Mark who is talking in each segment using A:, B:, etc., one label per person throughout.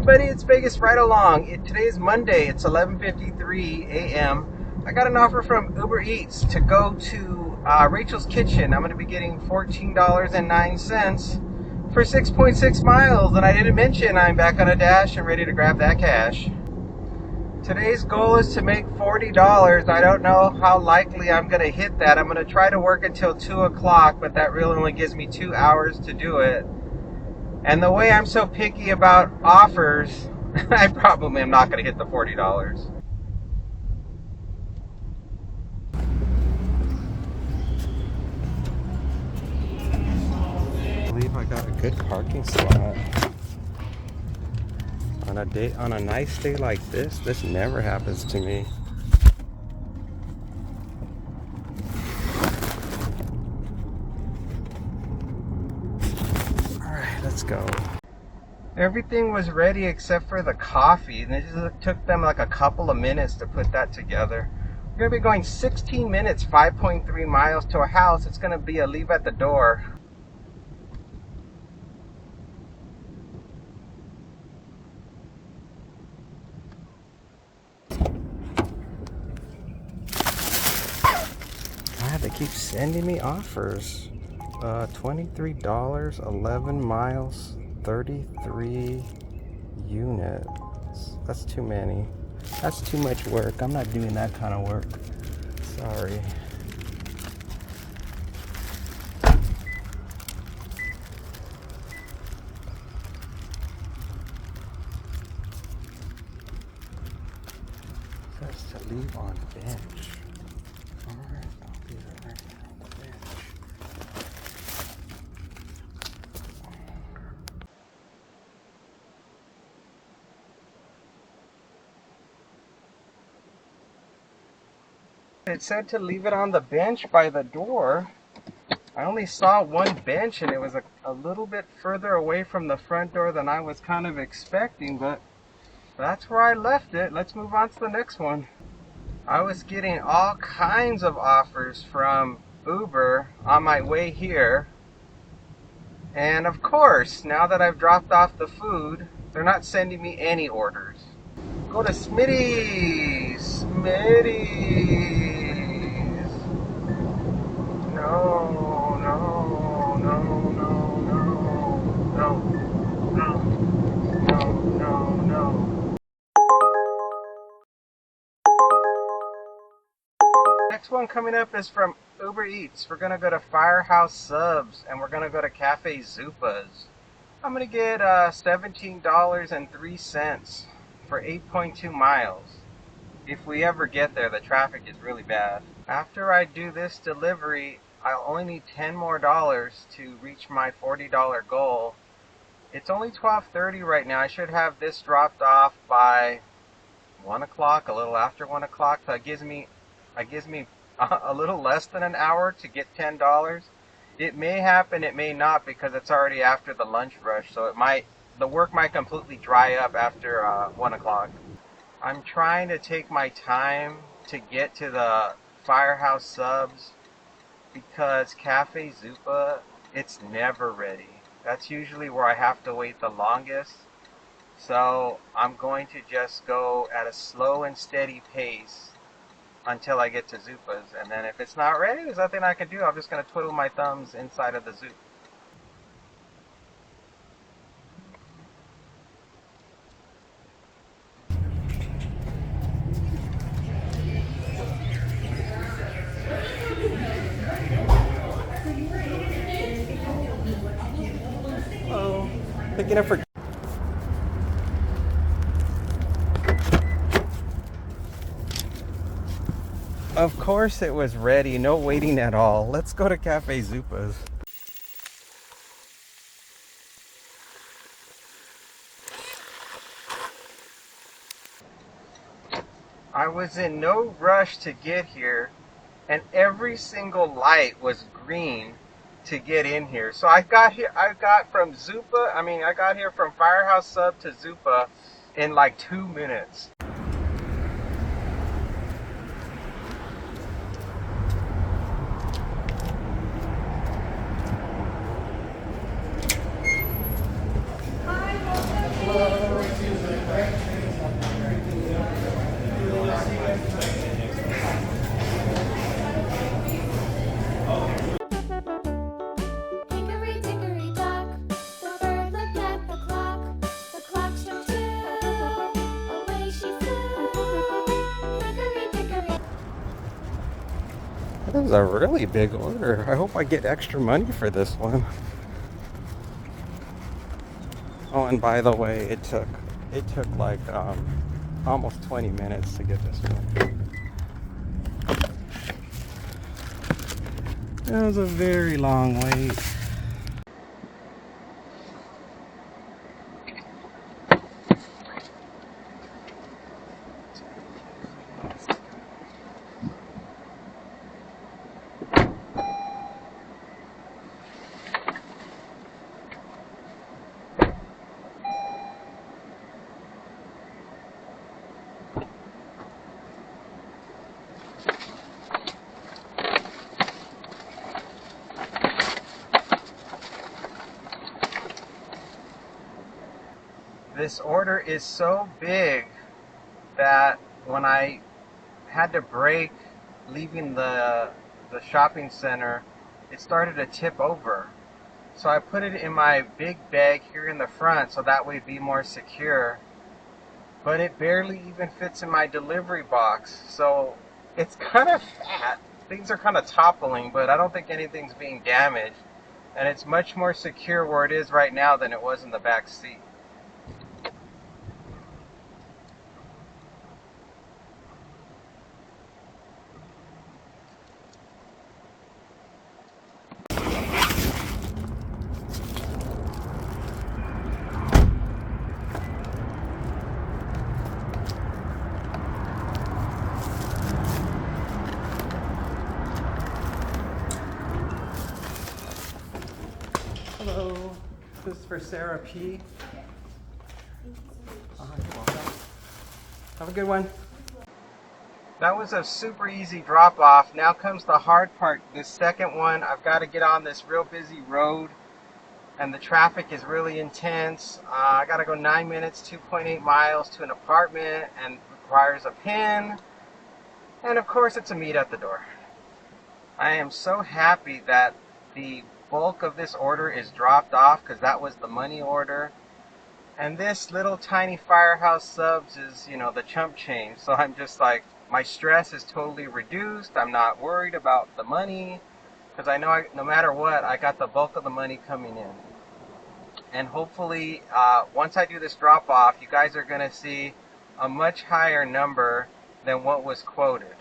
A: everybody, it's Vegas Right Along. Today is Monday, it's 11:53 a.m. I got an offer from Uber Eats to go to Rachel's Kitchen. I'm going to be getting $14.09 for 6.6 miles. And I didn't mention I'm back on a dash and ready to grab that cash. Today's goal is to make $40. I don't know how likely I'm going to hit that. I'm going to try to work until 2 o'clock, but that really only gives me 2 hours to do it. And the way I'm so picky about offers, I probably am not going to hit the $40. I believe I got a good parking spot. On a nice day like this never happens to me. Alright, let's go. Everything was ready except for the coffee, and it just took them like a couple of minutes to put that together. We're going to be going 16 minutes, 5.3 miles to a house. It's going to be a leave at the door. God, they keep sending me offers. $23, 11 miles, 33 units. That's too many. That's too much work. I'm not doing that kind of work. Sorry. Says to leave on bench. Alright, I'll be right on the bench. It said to leave it on the bench by the door. I only saw one bench and it was a little bit further away from the front door than I was kind of expecting, but that's where I left it. Let's move on to the next one. I was getting all kinds of offers from Uber on my way here. And of course, now that I've dropped off the food, they're not sending me any orders. Go to Smitty's. No, no, no, no, no, no, no, no, no. Next one coming up is from Uber Eats. We're going to go to Firehouse Subs and we're going to go to Cafe Zupa's. I'm going to get $17.03 for 8.2 miles. If we ever get there, the traffic is really bad. After I do this delivery, I'll only need $10 more to reach my $40 goal. It's only 12:30 right now. I should have this dropped off by 1 o'clock, a little after 1 o'clock. So it gives me a little less than an hour to get $10. It may happen, it may not, because it's already after the lunch rush. So the work might completely dry up after 1 o'clock. I'm trying to take my time to get to the Firehouse Subs because Cafe Zupa, it's never ready. That's usually where I have to wait the longest. So I'm going to just go at a slow and steady pace until I get to Zupa's. And then if it's not ready, there's nothing I can do. I'm just going to twiddle my thumbs inside of the Zupa. Picking up for. Of course it was ready, no waiting at all. Let's go to Cafe Zupa's. I was in no rush to get here, and every single light was green to get in here. So I got here from Firehouse Sub to Zupa in like 2 minutes. This is a really big order. I hope I get extra money for this one. Oh, and by the way, it took like almost 20 minutes to get this one. It was a very long wait. This order is so big that when I had to brake leaving the shopping center, it started to tip over. So I put it in my big bag here in the front so that way it'd be more secure. But it barely even fits in my delivery box. So it's kind of fat. Things are kind of toppling, but I don't think anything's being damaged. And it's much more secure where it is right now than it was in the back seat. Hello, this is for Sarah P. Have a good one. That was a super easy drop off. Now comes the hard part. This second one, I've got to get on this real busy road and the traffic is really intense. I got to go 9 minutes, 2.8 miles to an apartment and requires a PIN. And of course it's a meet at the door. I am so happy that the bulk of this order is dropped off because that was the money order. And this little tiny Firehouse Subs is, you know, the chump change. So I'm just like, my stress is totally reduced. I'm not worried about the money because I know no matter what, I got the bulk of the money coming in. And hopefully, once I do this drop off, you guys are going to see a much higher number than what was quoted.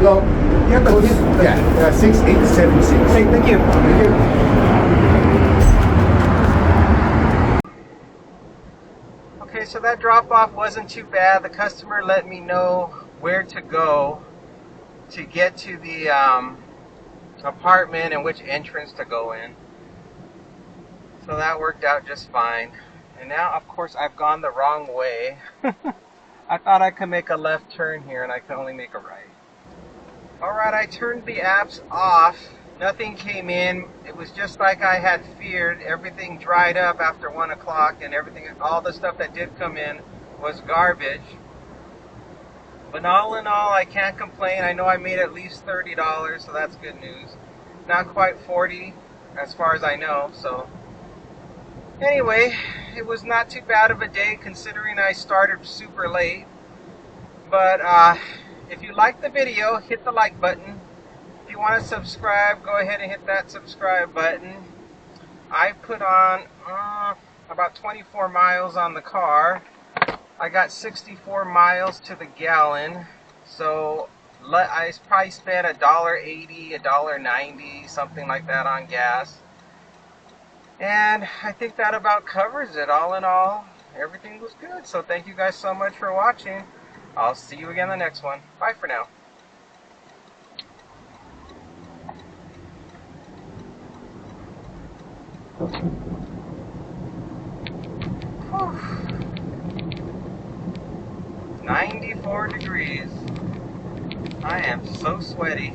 B: Hello. You have the code? Yeah, 6876.
A: Okay, thank you.
B: Thank you.
A: Okay, so that drop off wasn't too bad. The customer let me know where to go to get to the apartment and which entrance to go in. So that worked out just fine. And now, of course, I've gone the wrong way. I thought I could make a left turn here and I could only make a right. Alright, I turned the apps off. Nothing came in. It was just like I had feared. Everything dried up after 1 o'clock and everything, all the stuff that did come in was garbage. But all in all, I can't complain. I know I made at least $30, so that's good news. Not quite 40 as far as I know, so Anyway, it was not too bad of a day considering I started super late. But if you like the video, hit the like button. If you want to subscribe, go ahead and hit that subscribe button. I put on about 24 miles on the car. I got 64 miles to the gallon. So I probably spent $1.80, $1.90, something like that on gas. And I think that about covers it. All in all, everything was good. So thank you guys so much for watching. I'll see you again in the next one. Bye for now. Whew. 94 degrees. I am so sweaty.